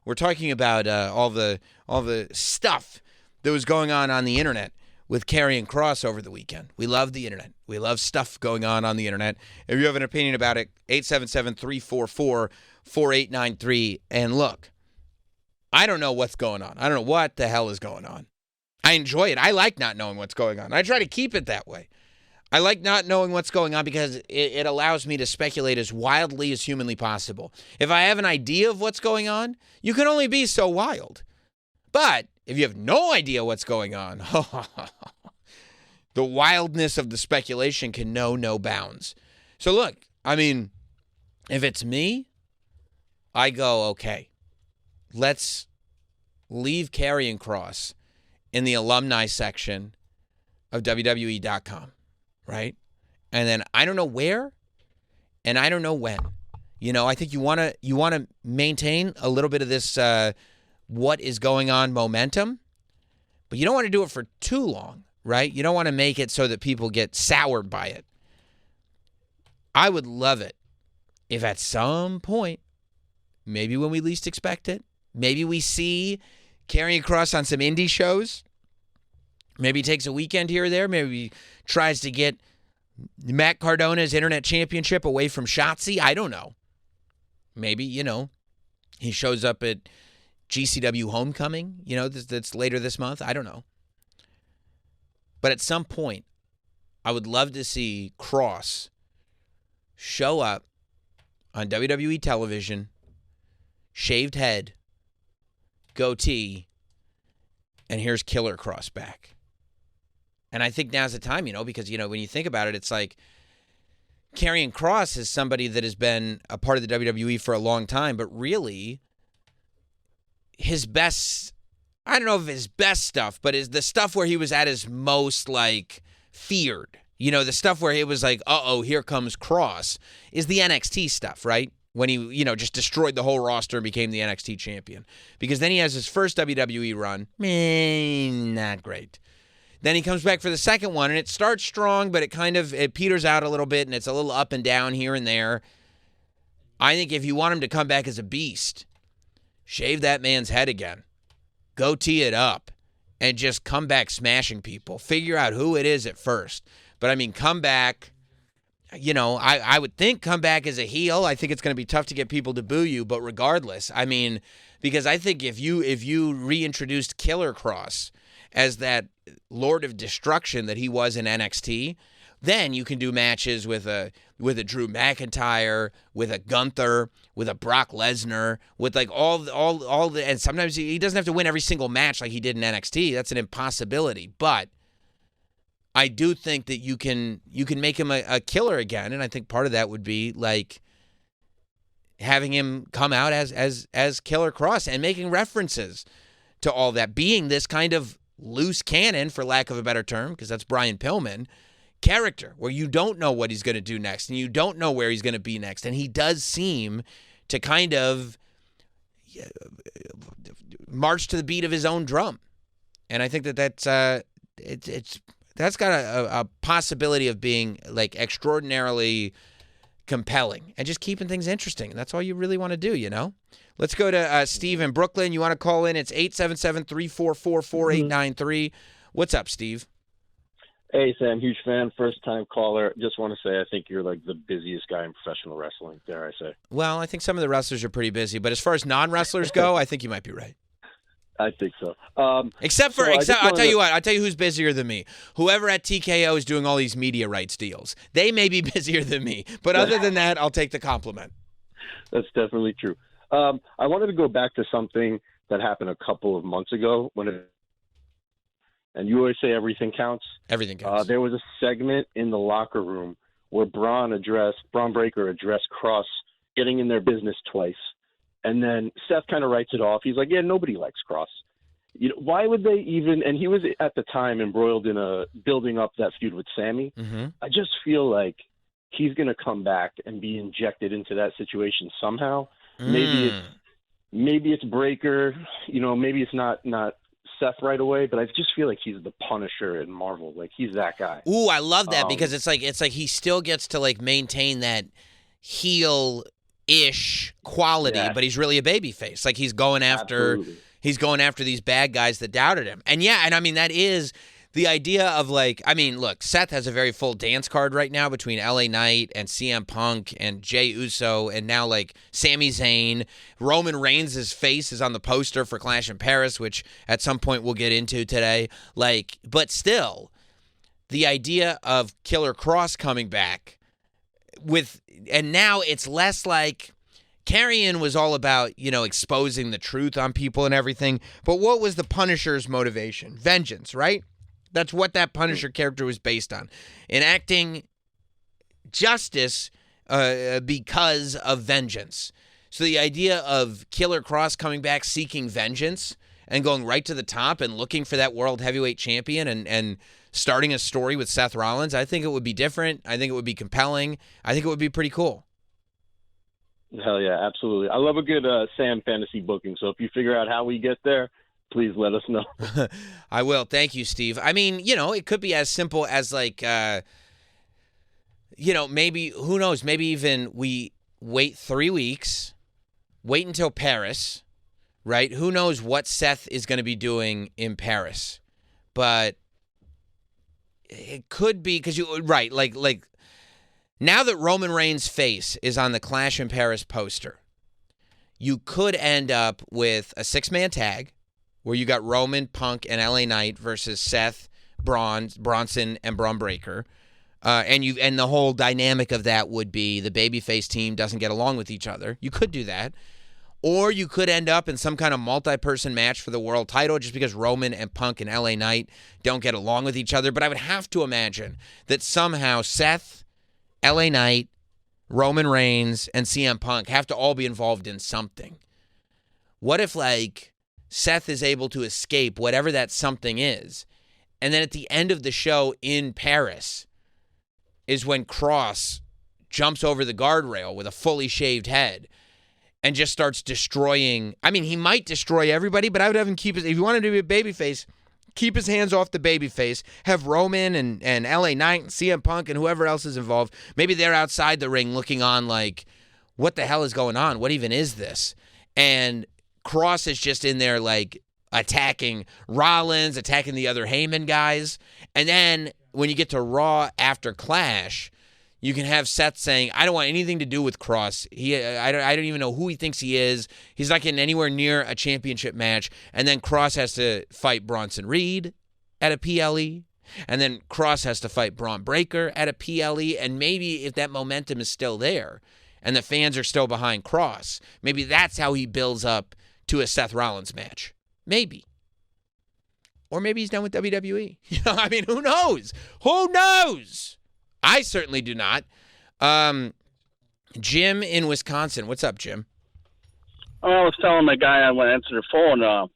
We're talking about all the stuff that was going on the internet with Karrion Kross over the weekend. We love the internet. We love stuff going on the internet. If you have an opinion about it, 877-344-4893. And look, I don't know what's going on. I don't know what the hell is going on. I enjoy it. I like not knowing what's going on. I try to keep it that way. I like not knowing what's going on because it allows me to speculate as wildly as humanly possible. If I have an idea of what's going on, you can only be so wild. But if you have no idea what's going on, the wildness of the speculation can know no bounds. So look, I mean, if it's me, I go, okay, let's leave Karrion Kross in the alumni section of WWE.com. Right? And then I don't know where and I don't know when. I think you want to maintain a little bit of this what is going on momentum, but you don't want to do it for too long, right? You don't want to make it so that people get soured by it. I would love it if at some point, maybe when we least expect it, maybe we see Karrion Kross on some indie shows. Maybe he takes a weekend here or there. Maybe he tries to get Matt Cardona's Internet Championship away from Shotzi. I don't know. Maybe, he shows up at GCW Homecoming, that's later this month. I don't know. But at some point, I would love to see Kross show up on WWE television, shaved head, goatee, and here's Killer Kross back. And I think now's the time, because, when you think about it, it's like Karrion Kross is somebody that has been a part of the WWE for a long time, but really his best, I don't know if his best stuff, but is the stuff where he was at his most, feared. The stuff where it was like, uh-oh, here comes Kross, is the NXT stuff, right? When he, just destroyed the whole roster and became the NXT champion. Because then he has his first WWE run. Not great. Then he comes back for the second one, and it starts strong, but it peters out a little bit, and it's a little up and down here and there. I think if you want him to come back as a beast, shave that man's head again. Go tee it up, and just come back smashing people. Figure out who it is at first. But, come back, I would think come back as a heel. I think it's going to be tough to get people to boo you, but regardless, because I think if you reintroduced Killer Kross as that Lord of Destruction that he was in NXT, then you can do matches with a Drew McIntyre, with a Gunther, with a Brock Lesnar, with all the, and sometimes he doesn't have to win every single match like he did in NXT. That's an impossibility. But I do think that you can make him a killer again, and I think part of that would be having him come out as Killer Kross and making references to all that, being this kind of loose cannon, for lack of a better term, because that's Brian Pillman, character, where you don't know what he's going to do next, and you don't know where he's going to be next. And he does seem to kind of march to the beat of his own drum. And I think that's got a possibility of being extraordinarily compelling and just keeping things interesting. And that's all you really want to do, Let's go to Steve in Brooklyn. You want to call in? It's 877-344-4893. What's up, Steve? Hey, Sam, huge fan, first-time caller. Just want to say I think you're the busiest guy in professional wrestling, dare I say. Well, I think some of the wrestlers are pretty busy, but as far as non-wrestlers go, I think you might be right. I think so. Except I'll tell you what. I'll tell you who's busier than me. Whoever at TKO is doing all these media rights deals. They may be busier than me. But other than that, I'll take the compliment. That's definitely true. I wanted to go back to something that happened a couple of months ago and you always say everything counts. Everything counts. There was a segment in the locker room where Braun Breaker addressed Kross getting in their business twice. And then Seth kind of writes it off. He's like, yeah, nobody likes Kross. Why would they even – and he was at the time embroiled in building up that feud with Sammy. Mm-hmm. I just feel like he's going to come back and be injected into that situation somehow. Maybe it's Breaker, maybe it's not Seth right away, but I just feel like he's the Punisher in Marvel. He's that guy. Ooh, I love that because it's like he still gets to maintain that heel ish quality, Yes. but he's really a babyface. Like he's going after these bad guys that doubted him. And yeah, and I mean that is the idea of like, I mean, look, Seth has a very full dance card right now between LA Knight and CM Punk and Jey Uso and now like Sami Zayn. Roman Reigns' face is on the poster for Clash in Paris, which at some point we'll get into today. Like, but still, the idea of Killer Kross coming back and now it's less like Karrion was all about, you know, exposing the truth on people and everything. But what was the Punisher's motivation? Vengeance, right? That's what that Punisher character was based on. Enacting justice because of vengeance. So the idea of Killer Kross coming back seeking vengeance and going right to the top and looking for that world heavyweight champion and starting a story with Seth Rollins, I think it would be different. I think it would be compelling. I think it would be pretty cool. Hell yeah, absolutely. I love a good Sam fantasy booking. So if you figure out how we get there, please let us know. I will. Thank you, Steve. I mean, you know, it could be as simple as like, you know, maybe, who knows, maybe even we wait 3 weeks, wait until Paris, right? Who knows what Seth is going to be doing in Paris. But it could be, because right, like now that Roman Reigns' face is on the Clash in Paris poster, you could end up with a 6-man tag where you got Roman, Punk, and LA Knight versus Seth, Bronson, and Braun Breaker. And the whole dynamic of that would be the babyface team doesn't get along with each other. You could do that. Or you could end up in some kind of multi-person match for the world title just because Roman and Punk and LA Knight don't get along with each other. But I would have to imagine that somehow Seth, LA Knight, Roman Reigns, and CM Punk have to all be involved in something. What if, like, Seth is able to escape whatever that something is, and then at the end of the show in Paris is when Kross jumps over the guardrail with a fully shaved head and just starts destroying. I mean, he might destroy everybody, but I would have him keep his, if you wanted to be a babyface, keep his hands off the babyface, have Roman and LA Knight and CM Punk and whoever else is involved. Maybe they're outside the ring looking on like, what the hell is going on? What even is this? And Kross is just in there like attacking Rollins, attacking the other Heyman guys. And then when you get to Raw after Clash, you can have Seth saying, I don't want anything to do with Kross. I don't even know who he thinks he is. He's not getting anywhere near a championship match. And then Kross has to fight Bronson Reed at a PLE. And then Kross has to fight Braun Breaker at a PLE. And maybe if that momentum is still there and the fans are still behind Kross, maybe that's how he builds up to a Seth Rollins match. Maybe. Or maybe he's done with WWE. You know, I mean, who knows? Who knows? I certainly do not. Jim in Wisconsin. What's up, Jim? Oh, I was telling my guy I went to answer the phone,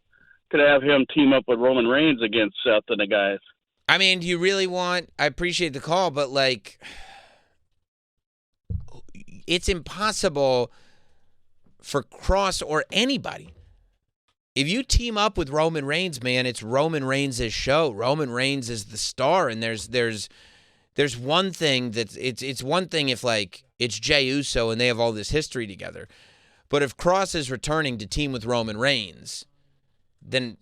could I have him team up with Roman Reigns against Seth and the guys? I mean, do you really want, I appreciate the call, but like, it's impossible for Kross or anybody. If you team up with Roman Reigns, man, it's Roman Reigns' show. Roman Reigns is the star, and there's one thing that's it's one thing if like it's Jey Uso and they have all this history together, but if Kross is returning to team with Roman Reigns, then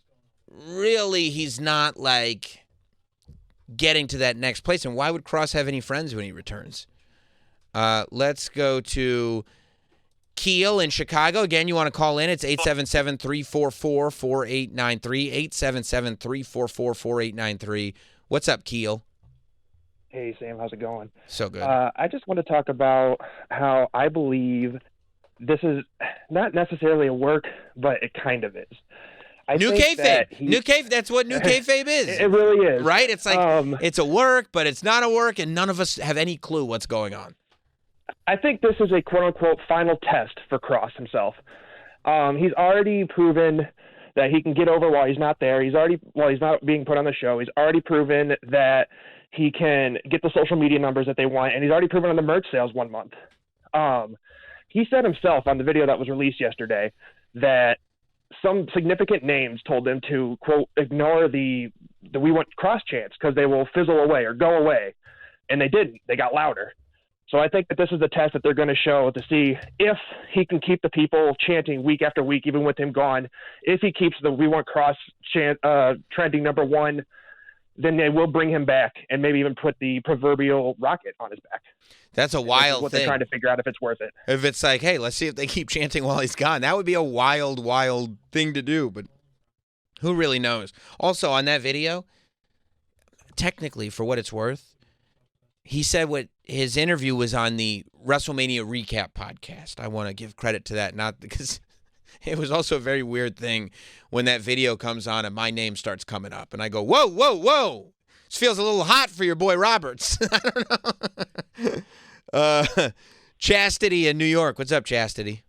really he's not like getting to that next place. And why would Kross have any friends when he returns? Let's go to Keel in Chicago. Again, you want to call in, it's 877-344-4893, 877-344-4893. What's up, Keel? Hey, Sam, how's it going? So good. I just want to talk about how I believe this is not necessarily a work, but it kind of is. New kayfabe. That's what new kayfabe is. It really is. Right? It's like, it's a work, but it's not a work, and none of us have any clue what's going on. I think this is a quote-unquote final test for Kross himself. He's already proven that he can get over while he's not there. He's not being put on the show. He's already proven that he can get the social media numbers that they want, and he's already proven on the merch sales 1 month. He said himself on the video that was released yesterday that some significant names told him to, quote, ignore the we want Kross chants because they will fizzle away or go away. And they didn't. They got louder. So I think that this is the test that they're going to show to see if he can keep the people chanting week after week, even with him gone. If he keeps the "We Want Kross" chant trending number one, then they will bring him back and maybe even put the proverbial rocket on his back. That's a wild what thing. They're trying to figure out if it's worth it. If it's like, hey, let's see if they keep chanting while he's gone. That would be a wild, wild thing to do, but who really knows? Also, on that video, technically, for what it's worth, he said what his interview was on the WrestleMania Recap podcast. I want to give credit to that, not because it was also a very weird thing when that video comes on and my name starts coming up. And I go, whoa, whoa, whoa. This feels a little hot for your boy Roberts. I don't know. Chastity in New York. What's up, Chastity?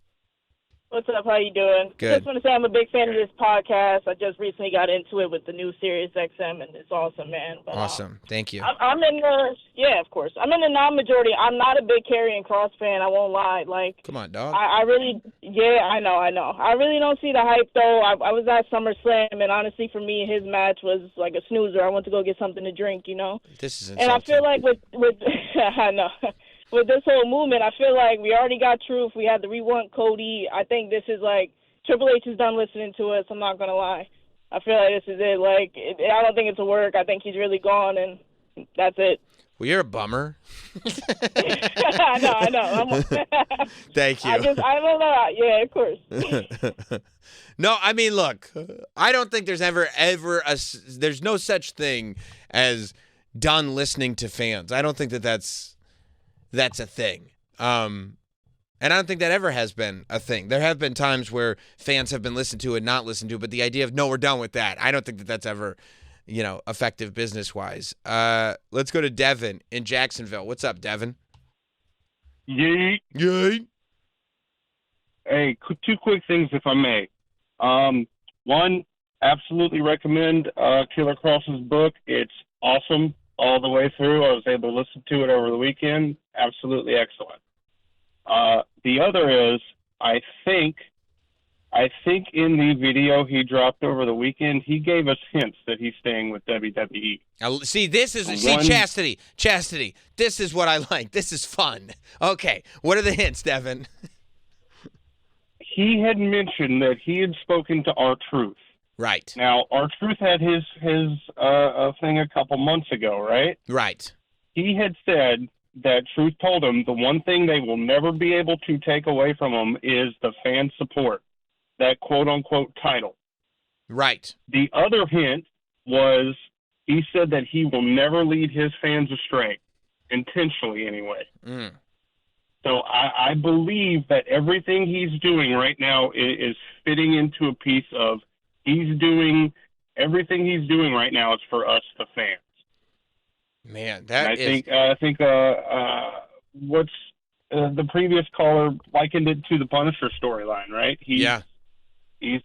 What's up? How you doing? Good. Just want to say I'm a big fan of this podcast. I just recently got into it with the new SiriusXM, and it's awesome, man. But, Awesome. Thank you. I'm in the of course. I'm in the non-majority. I'm not a big Karrion Kross fan. I won't lie. Like, Come on, dog. I really, I know. I really don't see the hype though. I was at SummerSlam, and honestly, for me, his match was like a snoozer. I went to go get something to drink, This is insulting. And I feel like with I know. With this whole movement, I feel like we already got Truth. We had the We Want Cody. I think this is like Triple H is done listening to us. I'm not gonna lie. I feel like this is it. Like I don't think it's a work. I think he's really gone, and that's it. Well, you're a bummer. I know. Thank you. I don't know. Yeah, of course. No, I mean, look, I don't think there's ever there's no such thing as done listening to fans. I don't think that's a thing. And I don't think that ever has been a thing. There have been times where fans have been listened to and not listened to, but the idea of, no, we're done with that, I don't think that's ever, effective business-wise. Let's go to Devin in Jacksonville. What's up, Devin? Yay. Yay. Hey, two quick things, if I may. One, absolutely recommend Killer Kross's book. It's awesome all the way through. I was able to listen to it over the weekend. Absolutely excellent. The other is, I think in the video he dropped over the weekend, he gave us hints that he's staying with WWE. Now, Chastity. This is what I like. This is fun. Okay, what are the hints, Devin? He had mentioned that he had spoken to R-Truth. Right. Now, R-Truth had his thing a couple months ago, right? Right. He had said that Truth told him the one thing they will never be able to take away from him is the fan support, that quote-unquote title. Right. The other hint was he said that he will never lead his fans astray, intentionally anyway. Mm. So I believe that everything he's doing right now is fitting into a piece of everything he's doing right now is for us, the fans. Man, I think what's the previous caller likened it to the Punisher storyline, right? He's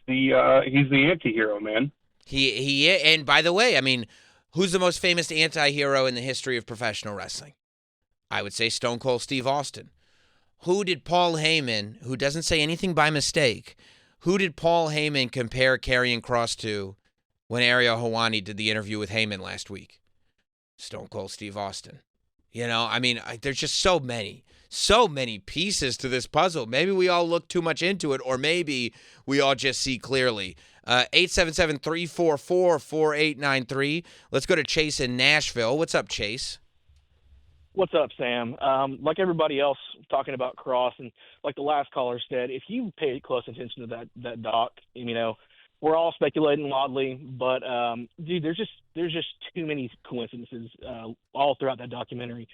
the anti-hero, man. He and by the way, I mean, who's the most famous anti-hero in the history of professional wrestling? I would say Stone Cold Steve Austin. Who did Paul Heyman, who doesn't say anything by mistake, who did Paul Heyman compare Karrion Kross to when Ariel Helwani did the interview with Heyman last week? Stone Cold Steve Austin. I mean, there's just so many pieces to this puzzle. Maybe we all look too much into it, or maybe we all just see clearly. 877-344-4893. Let's go to Chase in Nashville. What's up, Chase? What's up, Sam? Like everybody else talking about Kross, and like the last caller said, if you pay close attention to that doc, we're all speculating wildly, but dude, there's just too many coincidences all throughout that documentary.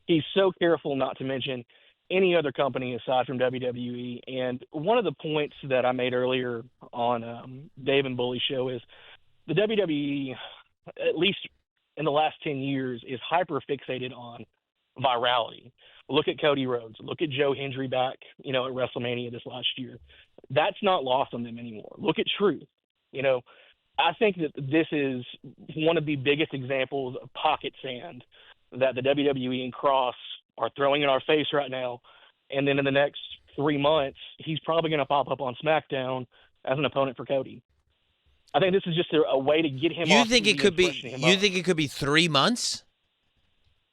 He's so careful not to mention any other company aside from WWE. And one of the points that I made earlier on Dave and Bully's show is the WWE, at least in the last 10 years, is hyper fixated on virality. Look at Cody Rhodes. Look at Joe Hendry back, at WrestleMania this last year. That's not lost on them anymore. Look at Truth. I think that this is one of the biggest examples of pocket sand that the WWE and Kross are throwing in our face right now. And then in the next 3 months, he's probably going to pop up on SmackDown as an opponent for Cody. I think this is just a way to get him off. You think it could be 3 months?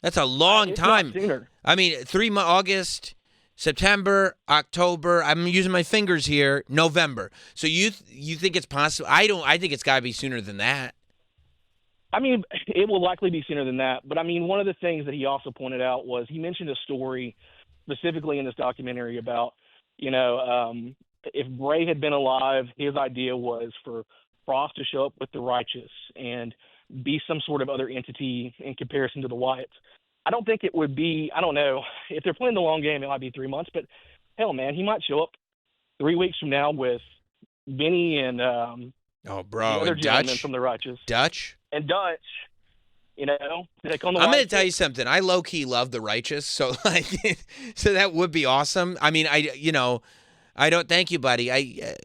That's a long It's time. not sooner. I mean, 3 months, August, September, October. I'm using my fingers here. November. So you think it's possible? I don't. I think it's got to be sooner than that. I mean, it will likely be sooner than that. But I mean, one of the things that he also pointed out was he mentioned a story specifically in this documentary about, if Bray had been alive, his idea was for Kross to show up with the Righteous and be some sort of other entity in comparison to the Wyatts. I don't think it would be, I don't know, if they're playing the long game, it might be 3 months, but hell, man, he might show up 3 weeks from now with Vinny and the other gentleman from the Righteous. Dutch? And Dutch, take on the I'm going to Righteous. tell you something. I low-key love the Righteous, so so that would be awesome. I mean, I don't. Thank you, buddy. I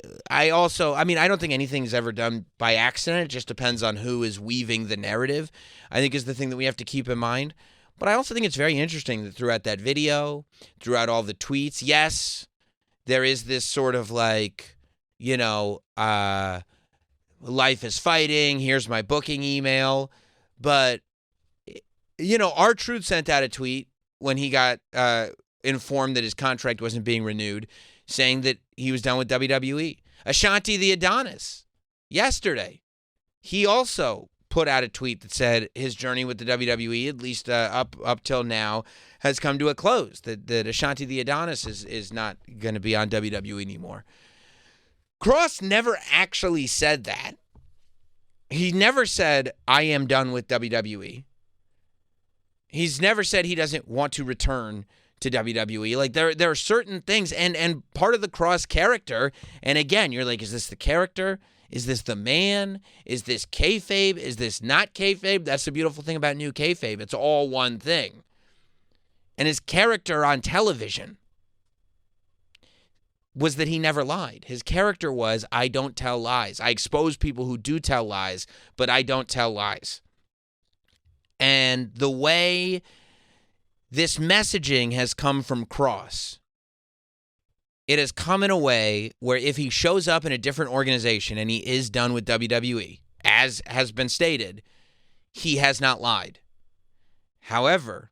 don't think anything's ever done by accident. It just depends on who is weaving the narrative, I think, is the thing that we have to keep in mind. But I also think it's very interesting that throughout that video, throughout all the tweets, yes, there is this sort of like, life is fighting. Here's my booking email. But, R-Truth sent out a tweet when he got informed that his contract wasn't being renewed, saying that he was done with WWE. Ashanti the Adonis, yesterday, he also put out a tweet that said his journey with the WWE, at least up till now, has come to a close, that Ashanti the Adonis is not going to be on WWE anymore. Kross never actually said that. He never said, I am done with WWE. He's never said he doesn't want to return to WWE. Like, there are certain things, and part of the Kross character, and again, you're like, is this the character? Is this the man? Is this kayfabe? Is this not kayfabe? That's the beautiful thing about new kayfabe. It's all one thing. And his character on television was that he never lied. His character was, I don't tell lies. I expose people who do tell lies, but I don't tell lies. And the way this messaging has come from Kross, it has come in a way where if he shows up in a different organization and he is done with WWE, as has been stated, he has not lied. However,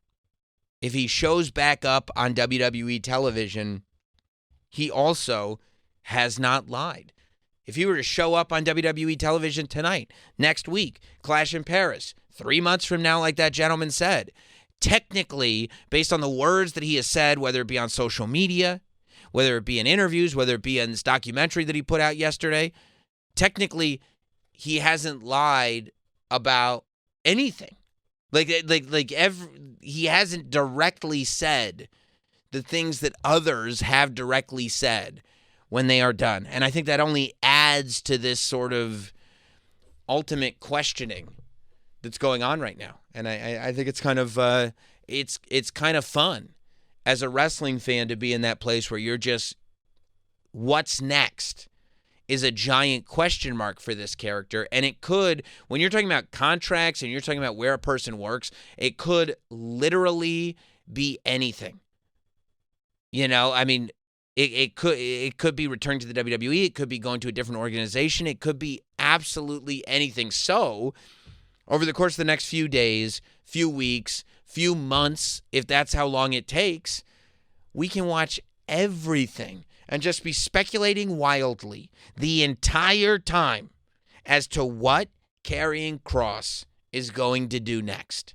if he shows back up on WWE television, he also has not lied. If he were to show up on WWE television tonight, next week, Clash in Paris, 3 months from now, like that gentleman said, technically, based on the words that he has said, whether it be on social media, whether it be in interviews, whether it be in this documentary that he put out yesterday, technically, he hasn't lied about anything. He hasn't directly said the things that others have directly said when they are done. And I think that only adds to this sort of ultimate questioning that's going on right now. And I think it's kind of it's kind of fun as a wrestling fan to be in that place where you're just, what's next is a giant question mark for this character. And it could, when you're talking about contracts and you're talking about where a person works, it could literally be anything. It could be returning to the WWE. It could be going to a different organization. It could be absolutely anything. So over the course of the next few days, few weeks, few months, if that's how long it takes, we can watch everything and just be speculating wildly the entire time as to what Karrion Kross is going to do next.